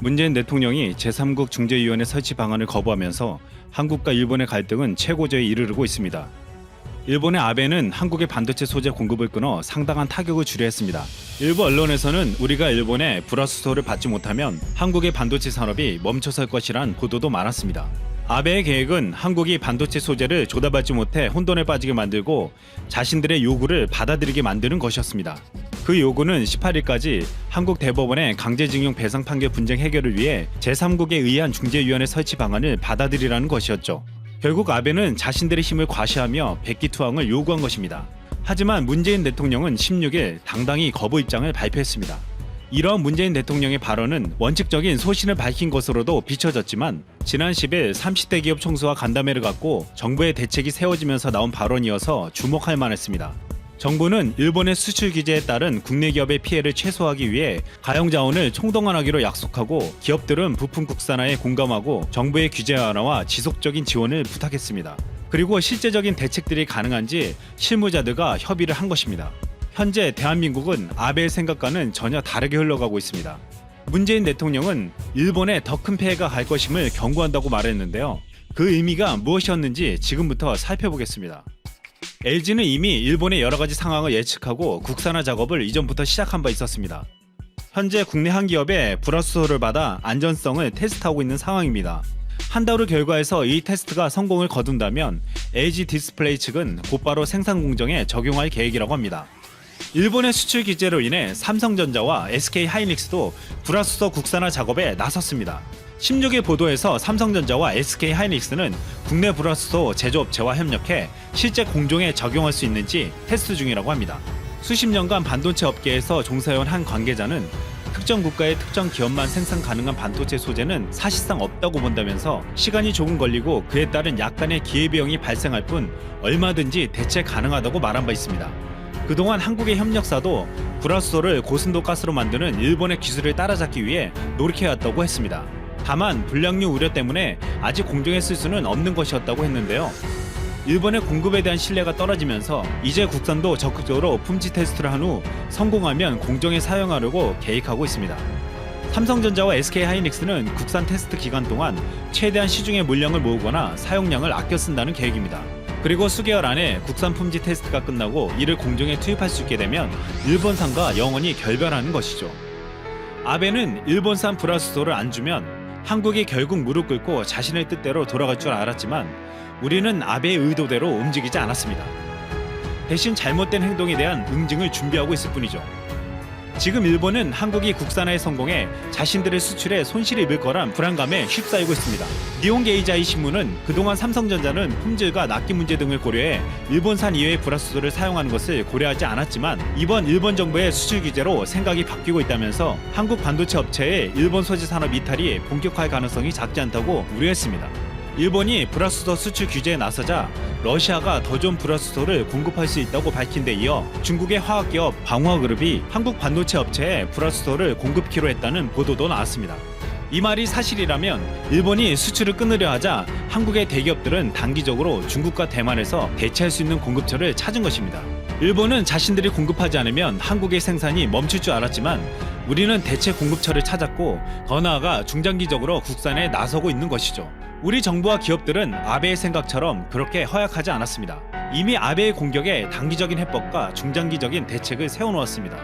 문재인 대통령이 제3국 중재위원회 설치 방안을 거부하면서 한국과 일본의 갈등은 최고조에 이르르고 있습니다. 일본의 아베는 한국의 반도체 소재 공급을 끊어 상당한 타격을 주려 했습니다. 일부 언론에서는 우리가 일본의 불화수소를 받지 못하면 한국의 반도체 산업이 멈춰설 것이란 보도도 많았습니다. 아베의 계획은 한국이 반도체 소재를 조달받지 못해 혼돈에 빠지게 만들고 자신들의 요구를 받아들이게 만드는 것이었습니다. 그 요구는 18일까지 한국 대법원의 강제징용 배상 판결 분쟁 해결을 위해 제3국에 의한 중재위원회 설치 방안을 받아들이라는 것이었죠. 결국 아베는 자신들의 힘을 과시하며 백기투항을 요구한 것입니다. 하지만 문재인 대통령은 16일 당당히 거부 입장을 발표했습니다. 이러한 문재인 대통령의 발언은 원칙적인 소신을 밝힌 것으로도 비춰졌지만 지난 10일 30대 기업 총수와 간담회를 갖고 정부의 대책이 세워지면서 나온 발언이어서 주목할 만했습니다. 정부는 일본의 수출 규제에 따른 국내 기업의 피해를 최소화하기 위해 가용자원을 총동원하기로 약속하고 기업들은 부품 국산화에 공감하고 정부의 규제 완화와 지속적인 지원을 부탁했습니다. 그리고 실제적인 대책들이 가능한지 실무자들과 협의를 한 것입니다. 현재 대한민국은 아베의 생각과는 전혀 다르게 흘러가고 있습니다. 문재인 대통령은 일본에 더 큰 폐해가 갈 것임을 경고한다고 말했는데요. 그 의미가 무엇이었는지 지금부터 살펴보겠습니다. LG는 이미 일본의 여러 가지 상황을 예측하고 국산화 작업을 이전부터 시작한 바 있었습니다. 현재 국내 한 기업의 불화수소를 받아 안전성을 테스트하고 있는 상황입니다. 한 달 후 결과에서 이 테스트가 성공을 거둔다면 LG 디스플레이 측은 곧바로 생산 공정에 적용할 계획이라고 합니다. 일본의 수출 규제로 인해 삼성전자와 SK 하이닉스도 불화수소 국산화 작업에 나섰습니다. 16일 보도에서 삼성전자와 SK 하이닉스는 국내 불화수소 제조업체와 협력해 실제 공정에 적용할 수 있는지 테스트 중이라고 합니다. 수십 년간 반도체 업계에서 종사해온 한 관계자는 특정 국가의 특정 기업만 생산 가능한 반도체 소재는 사실상 없다고 본다면서 시간이 조금 걸리고 그에 따른 약간의 기회비용이 발생할 뿐 얼마든지 대체 가능하다고 말한 바 있습니다. 그동안 한국의 협력사도 불화수소를 고순도 가스로 만드는 일본의 기술을 따라잡기 위해 노력해왔다고 했습니다. 다만 불량류 우려 때문에 아직 공정에 쓸 수는 없는 것이었다고 했는데요. 일본의 공급에 대한 신뢰가 떨어지면서 이제 국산도 적극적으로 품질 테스트를 한 후 성공하면 공정에 사용하려고 계획하고 있습니다. 삼성전자와 SK하이닉스는 국산 테스트 기간 동안 최대한 시중의 물량을 모으거나 사용량을 아껴 쓴다는 계획입니다. 그리고 수개월 안에 국산 품질 테스트가 끝나고 이를 공정에 투입할 수 있게 되면 일본산과 영원히 결별하는 것이죠. 아베는 일본산 불화수소를 안 주면 한국이 결국 무릎 꿇고 자신의 뜻대로 돌아갈 줄 알았지만 우리는 아베의 의도대로 움직이지 않았습니다. 대신 잘못된 행동에 대한 응징을 준비하고 있을 뿐이죠. 지금 일본은 한국이 국산화에 성공해 자신들의 수출에 손실을 입을 거란 불안감에 휩싸이고 있습니다. 니혼게이자이 신문은 그동안 삼성전자는 품질과 납기 문제 등을 고려해 일본산 이외의 불화수소를 사용하는 것을 고려하지 않았지만 이번 일본 정부의 수출 규제로 생각이 바뀌고 있다면서 한국 반도체 업체의 일본 소재 산업 이탈이 본격화할 가능성이 작지 않다고 우려했습니다. 일본이 불화수소 수출 규제에 나서자 러시아가 더 좋은 불화수소를 공급할 수 있다고 밝힌 데 이어 중국의 화학기업 방화그룹이 한국 반도체 업체에 불화수소를 공급키로 했다는 보도도 나왔습니다. 이 말이 사실이라면 일본이 수출을 끊으려 하자 한국의 대기업들은 단기적으로 중국과 대만에서 대체할 수 있는 공급처를 찾은 것입니다. 일본은 자신들이 공급하지 않으면 한국의 생산이 멈출 줄 알았지만 우리는 대체 공급처를 찾았고 더 나아가 중장기적으로 국산에 나서고 있는 것이죠. 우리 정부와 기업들은 아베의 생각처럼 그렇게 허약하지 않았습니다. 이미 아베의 공격에 단기적인 해법과 중장기적인 대책을 세워놓았습니다.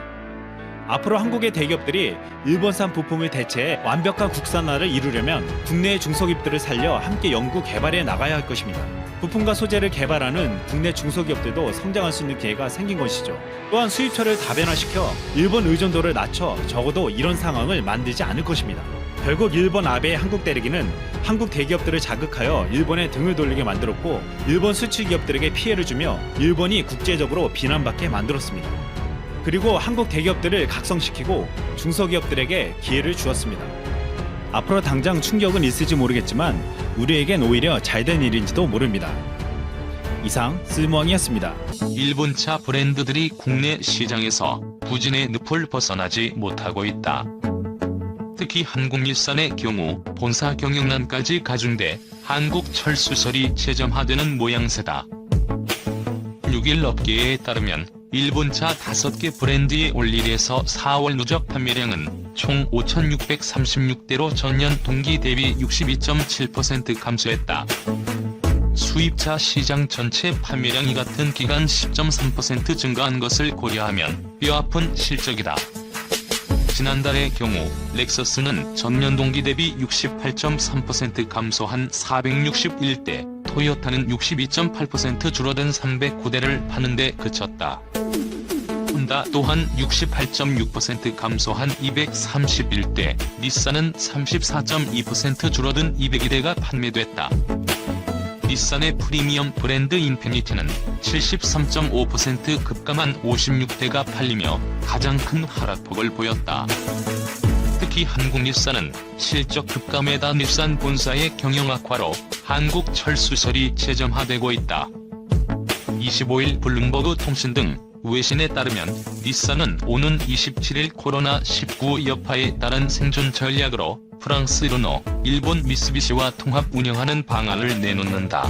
앞으로 한국의 대기업들이 일본산 부품을 대체해 완벽한 국산화를 이루려면 국내의 중소기업들을 살려 함께 연구 개발해 나가야 할 것입니다. 부품과 소재를 개발하는 국내 중소기업들도 성장할 수 있는 기회가 생긴 것이죠. 또한 수입처를 다변화시켜 일본 의존도를 낮춰 적어도 이런 상황을 만들지 않을 것입니다. 결국 일본 아베의 한국 때리기는 한국 대기업들을 자극하여 일본에 등을 돌리게 만들었고 일본 수출 기업들에게 피해를 주며 일본이 국제적으로 비난받게 만들었습니다. 그리고 한국 대기업들을 각성시키고 중소기업들에게 기회를 주었습니다. 앞으로 당장 충격은 있을지 모르겠지만 우리에겐 오히려 잘된 일인지도 모릅니다. 이상 쓸모왕이었습니다. 일본차 브랜드들이 국내 시장에서 부진의 늪을 벗어나지 못하고 있다. 특히 한국일산의 경우 본사 경영난까지 가중돼 한국철수설이 재점화되는 모양새다. 6일 업계에 따르면 일본차 5개 브랜드의 올 1에서 4월 누적 판매량은 총 5,636대로 전년 동기 대비 62.7% 감소했다. 수입차 시장 전체 판매량이 같은 기간 10.3% 증가한 것을 고려하면 뼈아픈 실적이다. 지난달의 경우 렉서스는 전년 동기 대비 68.3% 감소한 461대, 토요타는 62.8% 줄어든 309대를 파는 데 그쳤다. 혼다 또한 68.6% 감소한 231대, 닛산은 34.2% 줄어든 202대가 판매됐다. 닛산의 프리미엄 브랜드 인피니티는 73.5% 급감한 56대가 팔리며 가장 큰 하락폭을 보였다. 특히 한국닛산은 실적 급감에다 닛산 본사의 경영 악화로 한국철수설이 재점화되고 있다. 25일 블룸버그 통신 등 외신에 따르면 닛산은 오는 27일 코로나19 여파에 따른 생존 전략으로 프랑스 르노, 일본 미쓰비시와 통합 운영하는 방안을 내놓는다.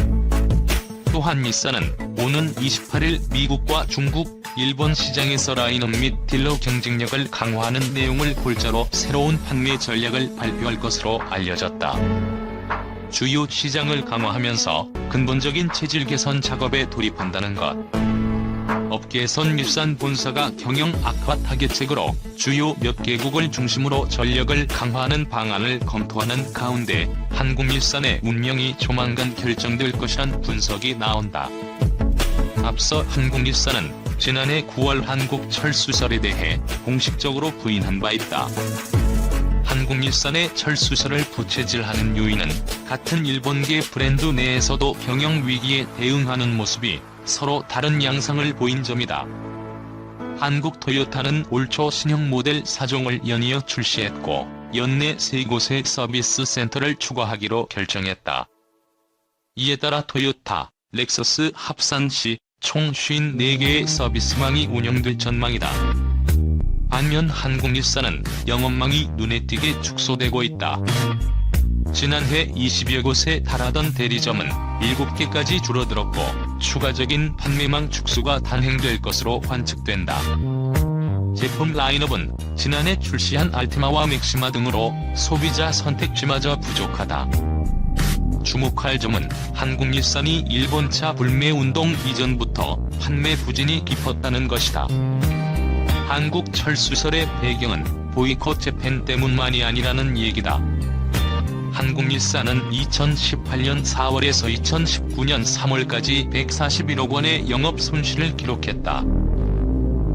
또한 닛산은 오는 28일 미국과 중국, 일본 시장에서 라인업 및 딜러 경쟁력을 강화하는 내용을 골자로 새로운 판매 전략을 발표할 것으로 알려졌다. 주요 시장을 강화하면서 근본적인 체질 개선 작업에 돌입한다는 것. 업계에선 닛산 본사가 경영 악화 타겟책으로 주요 몇 개국을 중심으로 전력을 강화하는 방안을 검토하는 가운데 한국닛산의 운명이 조만간 결정될 것이란 분석이 나온다. 앞서 한국닛산은 지난해 9월 한국철수설에 대해 공식적으로 부인한 바 있다. 한국닛산의 철수설을 부채질하는 요인은 같은 일본계 브랜드 내에서도 경영 위기에 대응하는 모습이 서로 다른 양상을 보인 점이다. 한국 토요타는 올 초 신형 모델 4종을 연이어 출시했고 연내 3곳의 서비스 센터를 추가하기로 결정했다. 이에 따라 토요타, 렉서스 합산 시 총 54개의 서비스망이 운영될 전망이다. 반면 한국닛산은 영업망이 눈에 띄게 축소되고 있다. 지난해 20여 곳에 달하던 대리점은 7개까지 줄어들었고 추가적인 판매망 축소가 단행될 것으로 관측된다. 제품 라인업은 지난해 출시한 알티마와 맥시마 등으로 소비자 선택지마저 부족하다. 주목할 점은 한국닛산이 일본차 불매운동 이전부터 판매 부진이 깊었다는 것이다. 한국철수설의 배경은 보이콧 재팬 때문만이 아니라는 얘기다. 한국닛산은 2018년 4월에서 2019년 3월까지 141억 원의 영업 손실을 기록했다.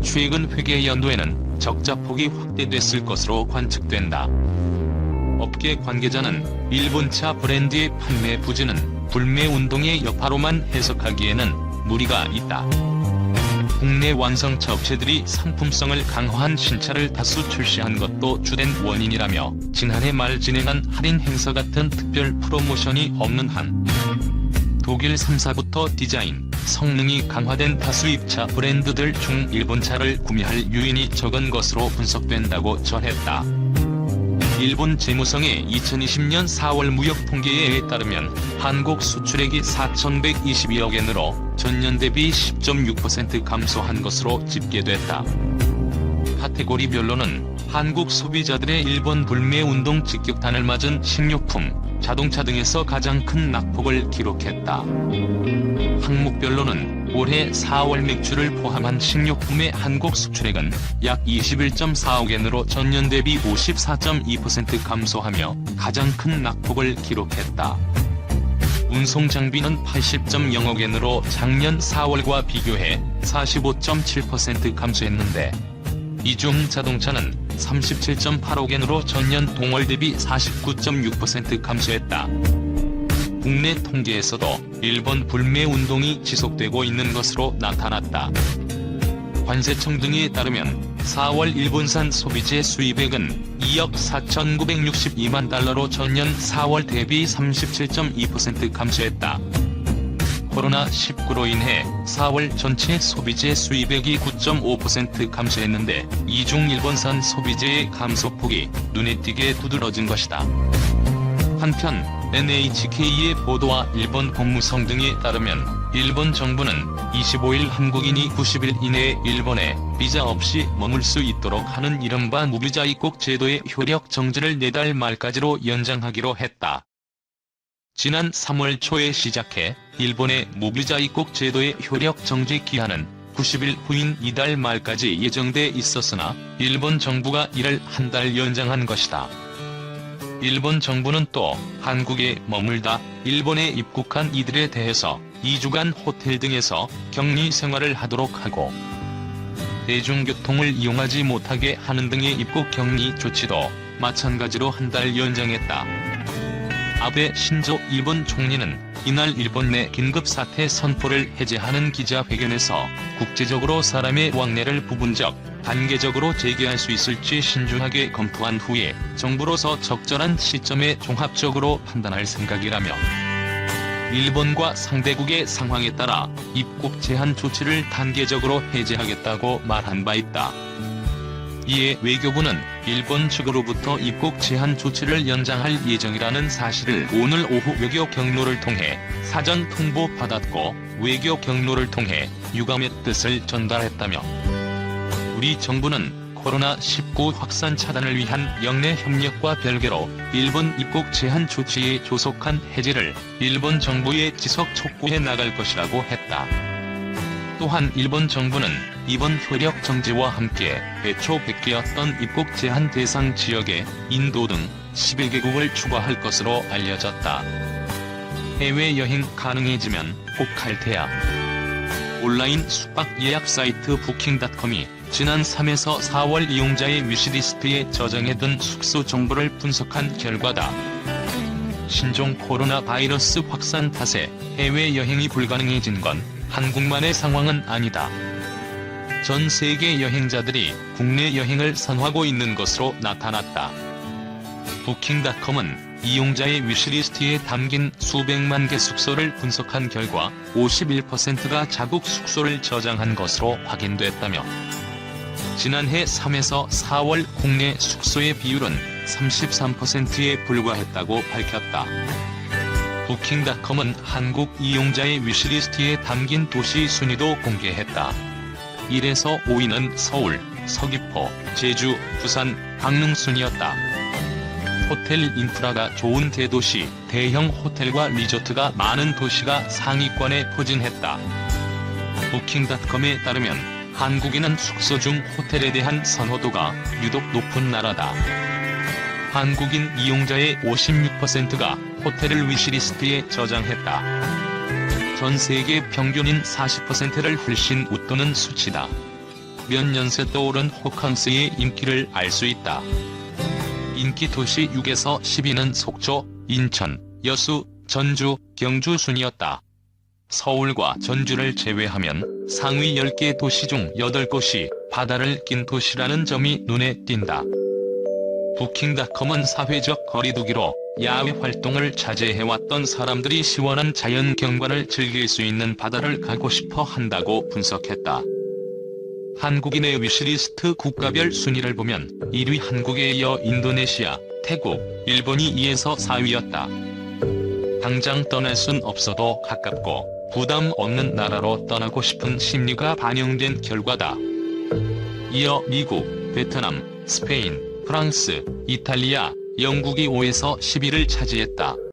최근 회계 연도에는 적자폭이 확대됐을 것으로 관측된다. 업계 관계자는 일본차 브랜드의 판매 부진은 불매운동의 여파로만 해석하기에는 무리가 있다. 국내 완성차 업체들이 상품성을 강화한 신차를 다수 출시한 것도 주된 원인이라며 지난해 말 진행한 할인 행사 같은 특별 프로모션이 없는 한 독일 3사부터 디자인, 성능이 강화된 다수입차 브랜드들 중 일본차를 구매할 유인이 적은 것으로 분석된다고 전했다. 일본 재무성의 2020년 4월 무역 통계에 따르면 한국 수출액이 4,122억 엔으로 전년 대비 10.6% 감소한 것으로 집계됐다. 카테고리별로는 한국 소비자들의 일본 불매운동 직격탄을 맞은 식료품, 자동차 등에서 가장 큰 낙폭을 기록했다. 항목별로는 올해 4월 맥주를 포함한 식료품의 한국 수출액은 약 21.4억 엔으로 전년 대비 54.2% 감소하며 가장 큰 낙폭을 기록했다. 운송장비는 80.0억 엔으로 작년 4월과 비교해 45.7% 감소했는데 이 중 자동차는 37.8억 엔으로 전년 동월 대비 49.6% 감소했다. 국내 통계에서도 일본 불매운동이 지속되고 있는 것으로 나타났다. 관세청 등에 따르면 4월 일본산 소비재 수입액은 2억 4,962만 달러로 전년 4월 대비 37.2% 감소했다. 코로나19로 인해 4월 전체 소비재 수입액이 9.5% 감소했는데 이 중 일본산 소비재의 감소폭이 눈에 띄게 두드러진 것이다. 한편 NHK의 보도와 일본 법무성 등에 따르면 일본 정부는 25일 한국인이 90일 이내에 일본에 비자 없이 머물 수 있도록 하는 이른바 무비자 입국 제도의 효력 정지를 내달 말까지로 연장하기로 했다. 지난 3월 초에 시작해 일본의 무비자 입국 제도의 효력 정지 기한은 90일 후인 이달 말까지 예정돼 있었으나 일본 정부가 이를 한 달 연장한 것이다. 일본 정부는 또 한국에 머물다 일본에 입국한 이들에 대해서 2주간 호텔 등에서 격리 생활을 하도록 하고 대중교통을 이용하지 못하게 하는 등의 입국 격리 조치도 마찬가지로 한 달 연장했다. 아베 신조 일본 총리는 이날 일본 내 긴급사태 선포를 해제하는 기자회견에서 국제적으로 사람의 왕래를 부분적, 단계적으로 재개할 수 있을지 신중하게 검토한 후에 정부로서 적절한 시점에 종합적으로 판단할 생각이라며 일본과 상대국의 상황에 따라 입국 제한 조치를 단계적으로 해제하겠다고 말한 바 있다. 이에 외교부는 일본 측으로부터 입국 제한 조치를 연장할 예정이라는 사실을 오늘 오후 외교 경로를 통해 사전 통보받았고 외교 경로를 통해 유감의 뜻을 전달했다며 우리 정부는 코로나19 확산 차단을 위한 영내 협력과 별개로 일본 입국 제한 조치의 조속한 해제를 일본 정부에 지속 촉구해 나갈 것이라고 했다. 또한 일본 정부는 이번 효력 정지와 함께 애초 백개였던 입국 제한 대상 지역에 인도 등 11개국을 추가할 것으로 알려졌다. 해외여행 가능해지면 꼭 갈 테야. 온라인 숙박 예약 사이트 부킹닷컴이 지난 3에서 4월 이용자의 위시리스트에 저장해둔 숙소 정보를 분석한 결과다. 신종 코로나 바이러스 확산 탓에 해외여행이 불가능해진 건 한국만의 상황은 아니다. 전 세계 여행자들이 국내 여행을 선호하고 있는 것으로 나타났다. 부킹닷컴은 이용자의 위시리스트에 담긴 수백만 개 숙소를 분석한 결과 51%가 자국 숙소를 저장한 것으로 확인됐다며 지난해 3에서 4월 국내 숙소의 비율은 33%에 불과했다고 밝혔다. 부킹닷컴은 한국 이용자의 위시리스트에 담긴 도시 순위도 공개했다. 1에서 5위는 서울, 서귀포, 제주, 부산, 강릉 순이었다. 호텔 인프라가 좋은 대도시, 대형 호텔과 리조트가 많은 도시가 상위권에 포진했다. 부킹닷컴에 따르면 한국인은 숙소 중 호텔에 대한 선호도가 유독 높은 나라다. 한국인 이용자의 56%가 호텔을 위시리스트에 저장했다. 전 세계 평균인 40%를 훨씬 웃도는 수치다. 몇 년 새 떠오른 호캉스의 인기를 알 수 있다. 인기 도시 6에서 10위는 속초, 인천, 여수, 전주, 경주 순이었다. 서울과 전주를 제외하면 상위 10개 도시 중 8곳이 바다를 낀 도시라는 점이 눈에 띈다. 부킹닷컴은 사회적 거리두기로 야외 활동을 자제해왔던 사람들이 시원한 자연 경관을 즐길 수 있는 바다를 가고 싶어 한다고 분석했다. 한국인의 위시리스트 국가별 순위를 보면 1위 한국에 이어 인도네시아, 태국, 일본이 2에서 4위였다. 당장 떠날 순 없어도 가깝고 부담 없는 나라로 떠나고 싶은 심리가 반영된 결과다. 이어 미국, 베트남, 스페인, 프랑스, 이탈리아, 영국이 5에서 10위를 차지했다.